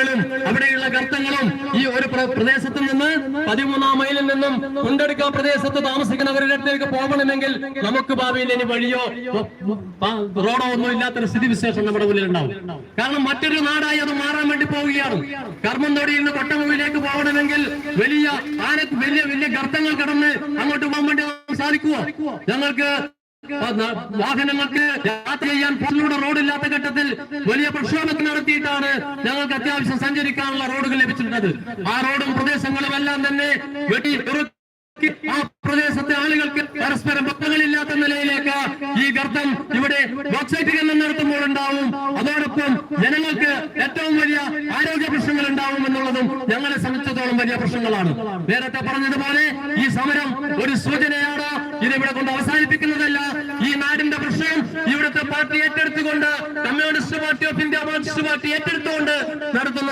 ഗർത്തങ്ങളും അവിടെയുള്ള ഗർത്തങ്ങളും ഈ ഒരു പ്രദേശത്ത് നിന്ന് 13-ാം മൈലിൽ നിന്നും കുണ്ടടുക്ക പ്രദേശത്ത് താമസിക്കുന്നവരുടെ അടുത്തേക്ക് പോകണമെങ്കിൽ നമുക്ക് ഭാവിയിൽ ഇനി വഴിയോ റോഡോ ഒന്നും ഇല്ലാത്തൊരു സ്ഥിതിവിശേഷം നമ്മുടെ മുന്നിൽ ഉണ്ടാവും. കാരണം മറ്റൊരു നാടായി അത് മാറാൻ വേണ്ടി പോവുകയാണ്. കർമ്മന്തോടിയിൽ നിന്ന് കൊട്ടമുവിലേക്ക് പോകണമെങ്കിൽ വലിയ വലിയ ഗർത്തങ്ങൾ കടന്ന് അങ്ങോട്ട് പോകാൻ വേണ്ടി സാധിക്കുമോ? ഞങ്ങൾക്ക് വാഹനങ്ങൾക്ക് യാത്ര ചെയ്യാൻ റോഡില്ലാത്ത ഘട്ടത്തിൽ വലിയ പ്രക്ഷോഭം നടത്തിയിട്ടാണ് ഞങ്ങൾക്ക് അത്യാവശ്യം സഞ്ചരിക്കാനുള്ള റോഡുകൾ ലഭിച്ചിട്ടുള്ളത്. ആ റോഡും പ്രദേശങ്ങളും എല്ലാം തന്നെ ആ പ്രദേശത്തെ ആളുകൾക്ക് പരസ്പരം ബന്ധങ്ങളില്ലാത്ത നിലയിലേക്ക് ഈ ഗർത്തം ഇവിടെ ബോക്സൈറ്റ് ഖനനം നടത്തുമ്പോൾ ഉണ്ടാവും. അതോടൊപ്പം ജനങ്ങൾക്ക് ഏറ്റവും വലിയ ആരോഗ്യ പ്രശ്നങ്ങൾ ഉണ്ടാവും എന്നുള്ളതും ഞങ്ങളെ സംബന്ധിച്ചിടത്തോളം വലിയ പ്രശ്നങ്ങളാണ്. നേരത്തെ പറഞ്ഞതുപോലെ ഈ സമരം ഒരു സൂചനയാണ്. ഇതിവിടെ കൊണ്ട് അവസാനിപ്പിക്കുന്നതല്ല. ഈ നാടിന്റെ പ്രശ്നം ഇവിടുത്തെ പാർട്ടി ഏറ്റെടുത്തുകൊണ്ട്, communist party of India Marxist party ഏറ്റെടുത്തുകൊണ്ട്